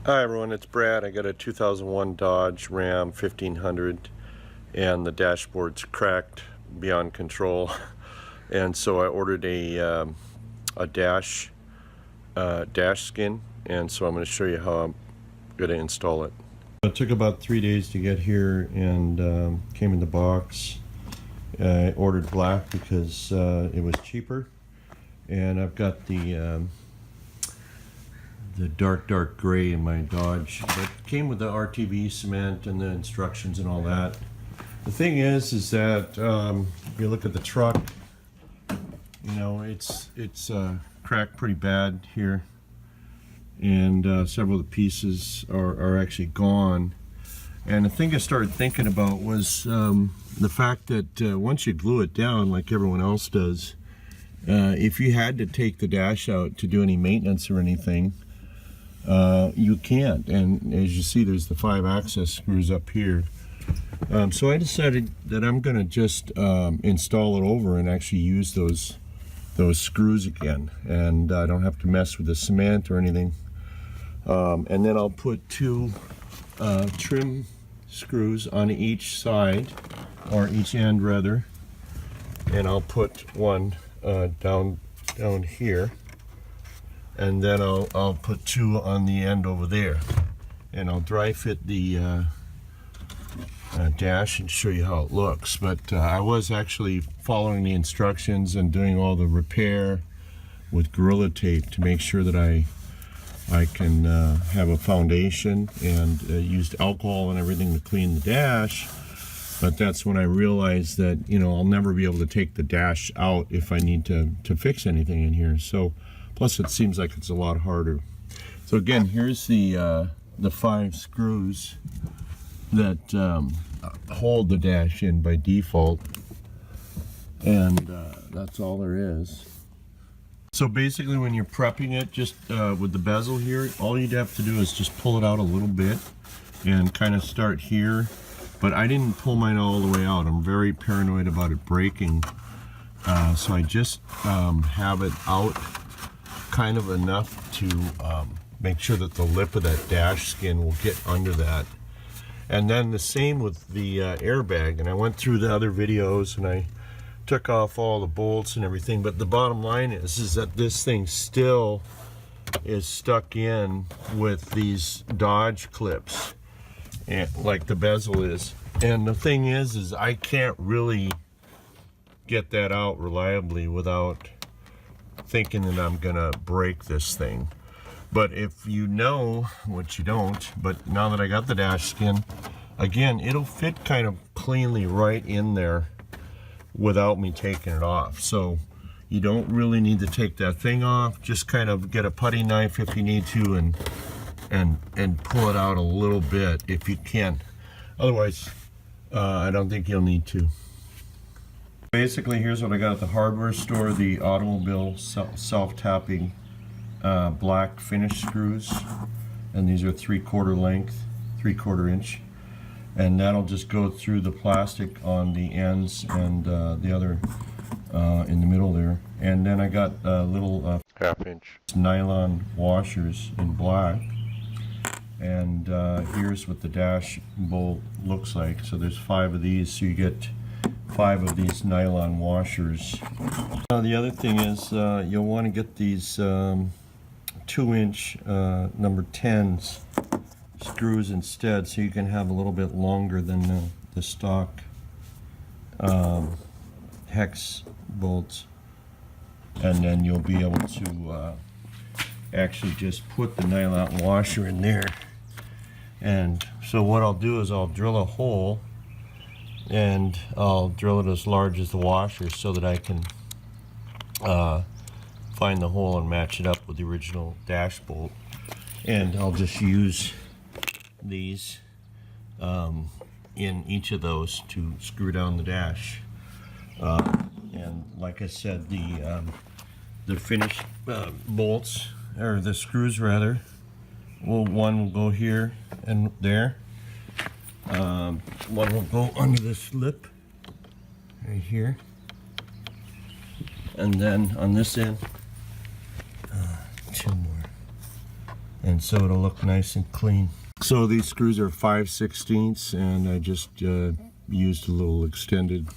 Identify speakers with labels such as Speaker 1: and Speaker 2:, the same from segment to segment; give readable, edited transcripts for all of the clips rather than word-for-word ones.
Speaker 1: Hi everyone, it's Brad. I got a 2001 Dodge Ram 1500 and the dashboard's cracked beyond control. And so I ordered a DashSkin, and so I'm going to show you how I'm going to install it. It took about 3 days to get here and came in the box. I ordered black because it was cheaper, and I've got the dark gray in my Dodge. It came with the RTV cement and the instructions and all that. The thing is that if you look at the truck, you know, it's cracked pretty bad here, and several of the pieces are actually gone. And the thing I started thinking about was the fact that once you glue it down like everyone else does, if you had to take the dash out to do any maintenance or anything, you can't. And as you see, there's the 5 access screws up here. So I decided that I'm going to just install it over and actually use those screws again, and I don't have to mess with the cement or anything. And then I'll put 2 trim screws on each side, or each end rather, and I'll put one down here, and then I'll put 2 on the end over there, and I'll dry fit the dash and show you how it looks. But I was actually following the instructions and doing all the repair with Gorilla Tape to make sure that I can have a foundation, and used alcohol and everything to clean the dash. But that's when I realized that, you know, I'll never be able to take the dash out if I need to fix anything in here. So plus it seems like it's a lot harder. So again, here's the 5 screws that hold the dash in by default, and that's all there is. So basically, when you're prepping it, just with the bezel here, all you'd have to do is just pull it out a little bit and kind of start here. But I didn't pull mine all the way out. I'm very paranoid about it breaking, so I just have it out kind of enough to make sure that the lip of that dash skin will get under that. And then the same with the airbag. And I went through the other videos and I took off all the bolts and everything, but the bottom line is that this thing still is stuck in with these Dodge clips, and like the bezel is. And the thing is I can't really get that out reliably without thinking that I'm gonna break this thing. But if you know, which you don't, but now that I got the dash skin, again, it'll fit kind of cleanly right in there without me taking it off. So you don't really need to take that thing off. Just kind of get a putty knife if you need to, and pull it out a little bit if you can. Otherwise, I don't think you'll need to. Basically, here's what I got at the hardware store: the automobile self-tapping black finish screws, and these are 3/4 length, 3/4 inch, and that'll just go through the plastic on the ends and the other in the middle there. And then I got little 1/2 inch nylon washers in black, and here's what the dash bolt looks like. So there's 5 of these, so you get 5 of these nylon washers. The other thing is you'll want to get these 2-inch number 10s screws instead, so you can have a little bit longer than the stock hex bolts, and then you'll be able to actually just put the nylon washer in there. And so what I'll do is I'll drill a hole, and I'll drill it as large as the washer so that I can find the hole and match it up with the original dash bolt. And I'll just use these in each of those to screw down the dash. And like I said, the finished bolts, or the screws rather, one will go here and there. One will go under this lip right here, and then on this end 2 more. and so it'll look nice and clean. So these screws are 5/16, and I just used a little extended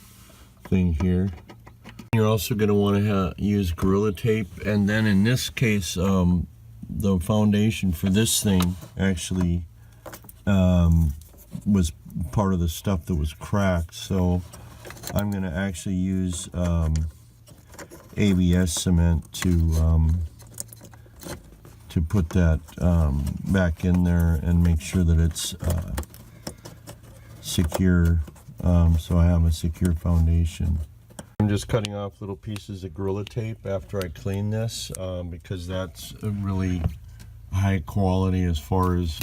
Speaker 1: thing here. You're also going to want to use Gorilla Tape, and then in this case the foundation for this thing actually was part of the stuff that was cracked, so I'm going to actually use ABS cement to put that back in there and make sure that it's secure, so I have a secure foundation. I'm just cutting off little pieces of Gorilla Tape after I clean this, because that's a really high quality as far as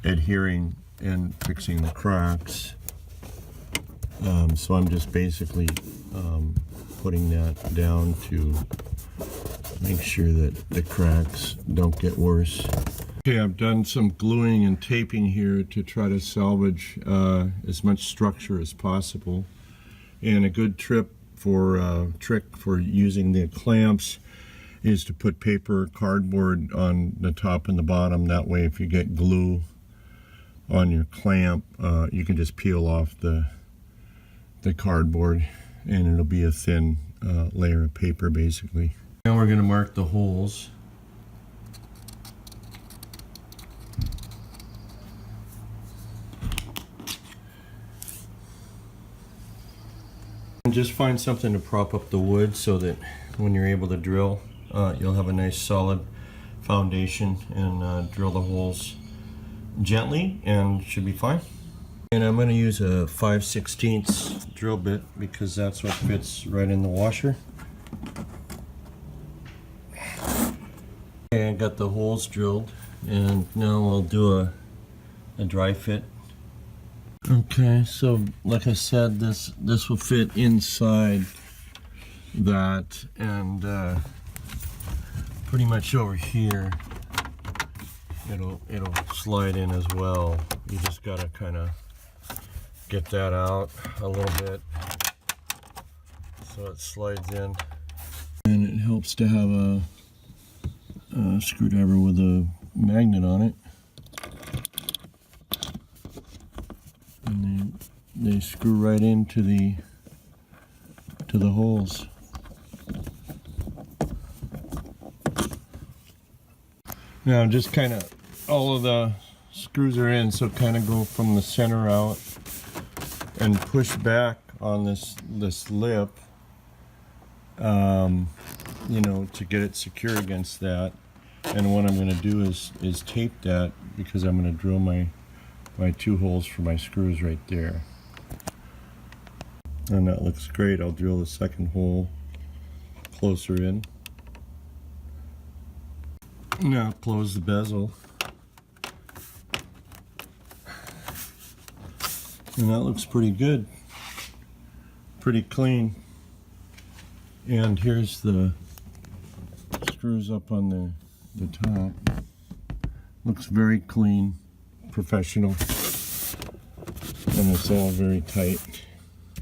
Speaker 1: adhering and fixing the cracks. So I'm just basically putting that down to make sure that the cracks don't get worse. Okay, I've done some gluing and taping here to try to salvage as much structure as possible. And a good trick for using the clamps is to put paper or cardboard on the top and the bottom. That way, if you get glue on your clamp, you can just peel off the cardboard, and it'll be a thin layer of paper basically. Now we're going to mark the holes. And just find something to prop up the wood so that when you're able to drill, you'll have a nice solid foundation, and drill the holes gently and should be fine. And I'm going to use a 5/16 drill bit because that's what fits right in the washer. Okay, I got the holes drilled, and now I'll do a dry fit. Okay, so like I said, this will fit inside that, and pretty much over here it'll slide in as well. You just gotta kind of get that out a little bit so it slides in. And it helps to have a screwdriver with a magnet on it, and they screw right into the holes. Now just kind of, all of the screws are in, so kind of go from the center out and push back on this lip, you know, to get it secure against that. And what I'm going to do is tape that, because I'm going to drill my 2 holes for my screws right there. And that looks great. I'll drill the second hole closer in. Now close the bezel. And that looks pretty good. Pretty clean. And here's the screws up on the top. Looks very clean, professional, and it's all very tight.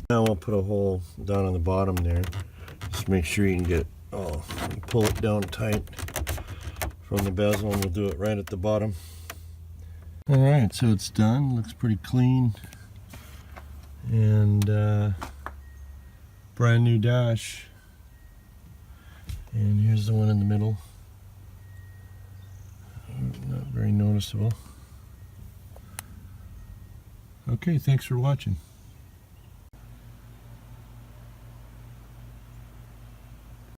Speaker 1: Now I'll put a hole down on the bottom there. Just make sure you can get, pull it down tight from the bezel, and we'll do it right at the bottom. Alright, so it's done. Looks pretty clean. And brand new dash. And here's the one in the middle. Not very noticeable. Okay, thanks for watching.